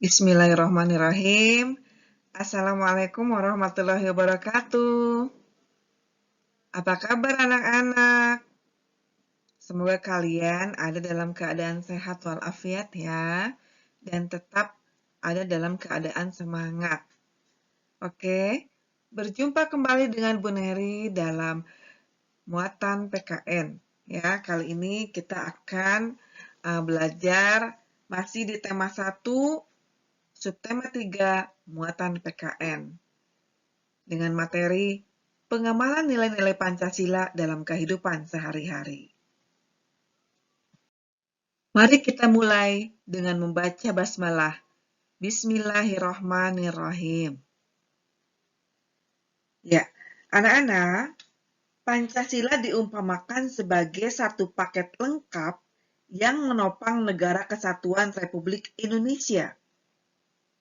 Bismillahirrahmanirrahim. Assalamualaikum warahmatullahi wabarakatuh. Apa kabar anak-anak? Semoga kalian ada dalam keadaan sehat walafiat ya, dan tetap ada dalam keadaan semangat. Oke, berjumpa kembali dengan Bu Neri dalam muatan PKN. Ya, kali ini kita akan belajar masih di tema 1, subtema 3, muatan PKN. Dengan materi pengamalan nilai-nilai Pancasila dalam kehidupan sehari-hari. Mari kita mulai dengan membaca basmalah. Bismillahirrahmanirrahim. Ya, anak-anak, Pancasila diumpamakan sebagai satu paket lengkap yang menopang negara kesatuan Republik Indonesia.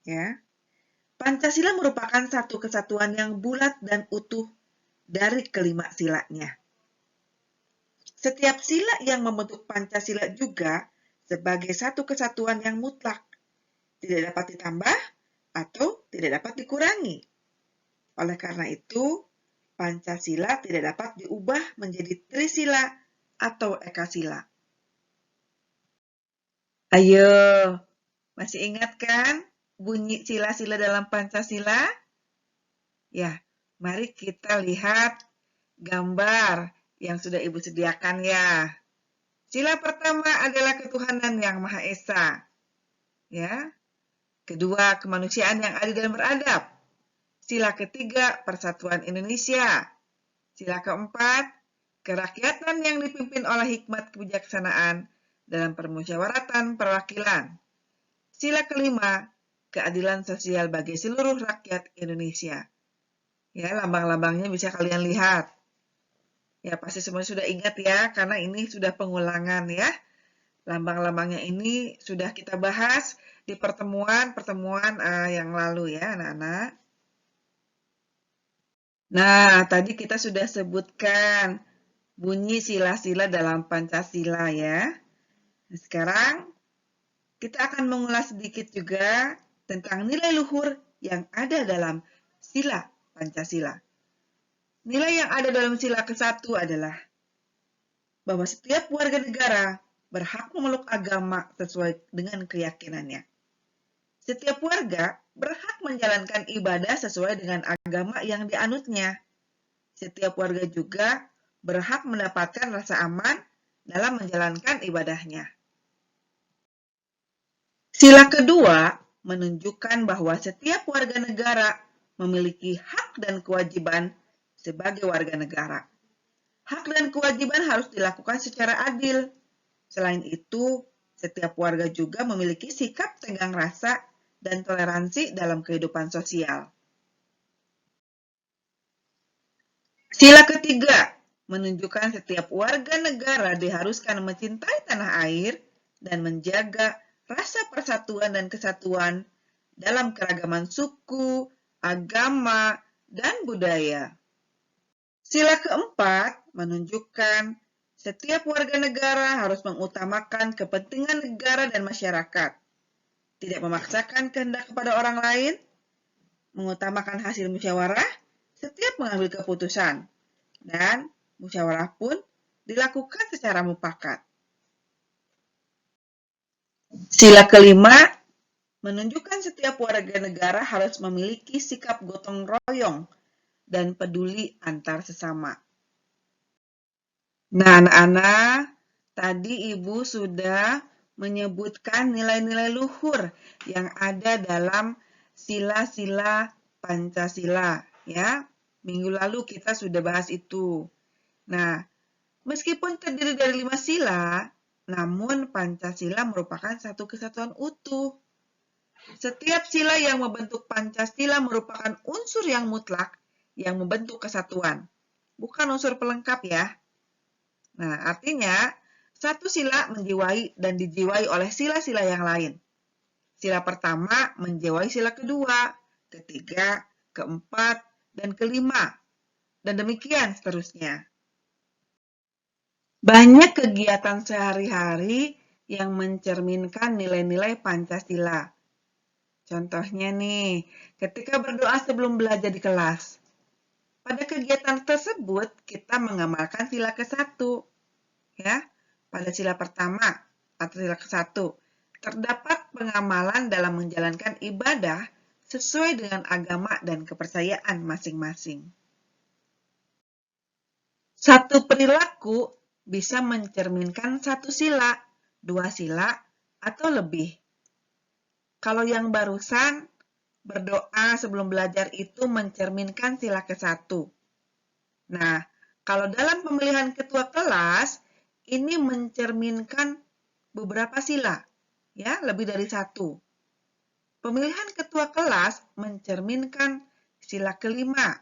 Ya, Pancasila merupakan satu kesatuan yang bulat dan utuh dari kelima silanya. Setiap sila yang membentuk Pancasila juga sebagai satu kesatuan yang mutlak, tidak dapat ditambah atau tidak dapat dikurangi. Oleh karena itu, Pancasila tidak dapat diubah menjadi trisila atau ekasila. Ayo, masih ingat kan bunyi sila-sila dalam Pancasila? Ya, mari kita lihat gambar yang sudah Ibu sediakan ya. Sila pertama adalah ketuhanan yang Maha Esa. Ya. Kedua, kemanusiaan yang adil dan beradab. Sila ketiga, persatuan Indonesia. Sila keempat, kerakyatan yang dipimpin oleh hikmat kebijaksanaan dalam permusyawaratan perwakilan. Sila kelima, keadilan sosial bagi seluruh rakyat Indonesia. Ya, lambang-lambangnya bisa kalian lihat. Ya, pasti semua sudah ingat ya, karena ini sudah pengulangan ya. Lambang-lambangnya ini sudah kita bahas di pertemuan yang lalu ya, anak-anak. Nah, tadi kita sudah sebutkan bunyi sila-sila dalam Pancasila ya. Nah, sekarang kita akan mengulas sedikit juga tentang nilai luhur yang ada dalam sila Pancasila. Nilai yang ada dalam sila ke-1 adalah bahwa setiap warga negara berhak memeluk agama sesuai dengan keyakinannya. Setiap warga berhak menjalankan ibadah sesuai dengan agama yang dianutnya. Setiap warga juga berhak mendapatkan rasa aman dalam menjalankan ibadahnya. Sila kedua menunjukkan bahwa setiap warga negara memiliki hak dan kewajiban sebagai warga negara. Hak dan kewajiban harus dilakukan secara adil. Selain itu, setiap warga juga memiliki sikap tenggang rasa dan toleransi dalam kehidupan sosial. Sila ketiga menunjukkan setiap warga negara diharuskan mencintai tanah air dan menjaga rasa persatuan dan kesatuan dalam keragaman suku, agama, dan budaya. Sila keempat menunjukkan setiap warga negara harus mengutamakan kepentingan negara dan masyarakat, tidak memaksakan kehendak kepada orang lain, mengutamakan hasil musyawarah setiap mengambil keputusan, dan musyawarah pun dilakukan secara mufakat. Sila kelima menunjukkan setiap warga negara harus memiliki sikap gotong royong dan peduli antar sesama. Nah, anak-anak, tadi Ibu sudah menyebutkan nilai-nilai luhur yang ada dalam sila-sila Pancasila, ya. Minggu lalu kita sudah bahas itu. Nah, meskipun terdiri dari 5 sila, namun Pancasila merupakan satu kesatuan utuh. Setiap sila yang membentuk Pancasila merupakan unsur yang mutlak yang membentuk kesatuan, bukan unsur pelengkap ya. Nah, artinya satu sila menjiwai dan dijiwai oleh sila-sila yang lain. Sila pertama menjiwai sila kedua, ketiga, keempat, dan kelima, dan demikian seterusnya. Banyak kegiatan sehari-hari yang mencerminkan nilai-nilai Pancasila. Contohnya nih, ketika berdoa sebelum belajar di kelas. Pada kegiatan tersebut, kita mengamalkan sila ke-1. Ya, pada sila pertama atau sila ke-1, terdapat pengamalan dalam menjalankan ibadah sesuai dengan agama dan kepercayaan masing-masing. Satu perilaku bisa mencerminkan satu sila, dua sila, atau lebih. Kalau yang barusan, berdoa sebelum belajar itu mencerminkan sila ke-1. Nah, kalau dalam pemilihan ketua kelas, ini mencerminkan beberapa sila, ya, lebih dari satu. Pemilihan ketua kelas mencerminkan sila kelima,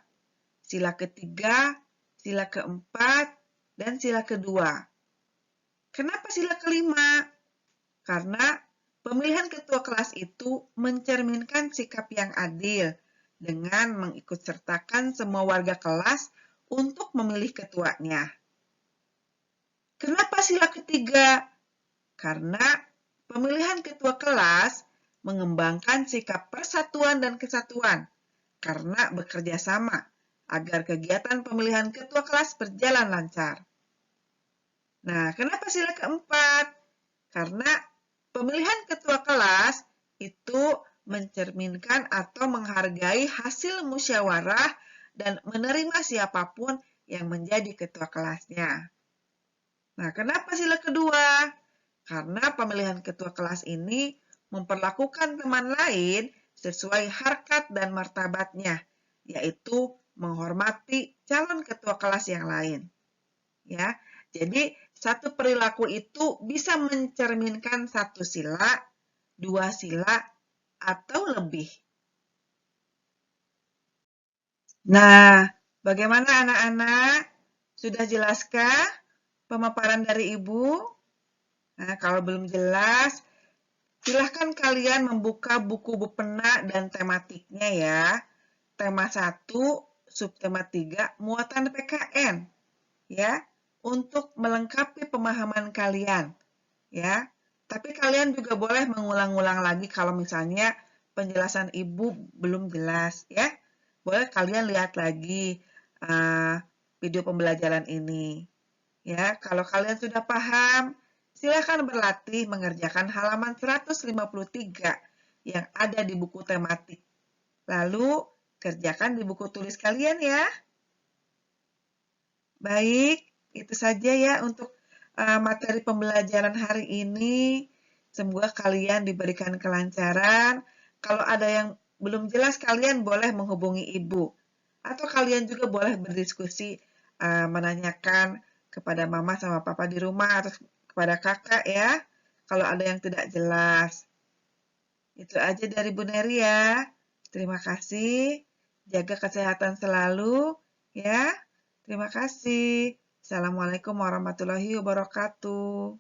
sila ketiga, sila keempat, dan sila kedua. Kenapa sila kelima? Karena pemilihan ketua kelas itu mencerminkan sikap yang adil dengan mengikutsertakan semua warga kelas untuk memilih ketuanya. Kenapa sila ketiga? Karena pemilihan ketua kelas mengembangkan sikap persatuan dan kesatuan karena bekerja sama agar kegiatan pemilihan ketua kelas berjalan lancar. Nah, kenapa sila keempat? Karena pemilihan ketua kelas itu mencerminkan atau menghargai hasil musyawarah dan menerima siapapun yang menjadi ketua kelasnya. Nah, kenapa sila kedua? Karena pemilihan ketua kelas ini memperlakukan teman lain sesuai harkat dan martabatnya, yaitu menghormati calon ketua kelas yang lain. Ya, jadi satu perilaku itu bisa mencerminkan satu sila, dua sila, atau lebih. Nah, bagaimana anak-anak? Sudah jelaskah pemaparan dari Ibu? Nah, kalau belum jelas, silahkan kalian membuka buku pena dan tematiknya ya. Tema 1, subtema 3, muatan PKN. Ya, untuk melengkapi pemahaman kalian. Ya, tapi kalian juga boleh mengulang-ulang lagi kalau misalnya penjelasan Ibu belum jelas. Ya, boleh kalian lihat lagi video pembelajaran ini. Ya, kalau kalian sudah paham, silakan berlatih mengerjakan halaman 153 yang ada di buku tematik. Lalu, kerjakan di buku tulis kalian ya. Baik, itu saja ya untuk materi pembelajaran hari ini. Semoga kalian diberikan kelancaran. Kalau ada yang belum jelas, kalian boleh menghubungi Ibu. Atau kalian juga boleh berdiskusi, menanyakan kepada Mama sama Papa di rumah atau kepada kakak ya, kalau ada yang tidak jelas. Itu aja dari Bu Neri ya. Terima kasih. Jaga kesehatan selalu ya. Terima kasih. Assalamualaikum warahmatullahi wabarakatuh.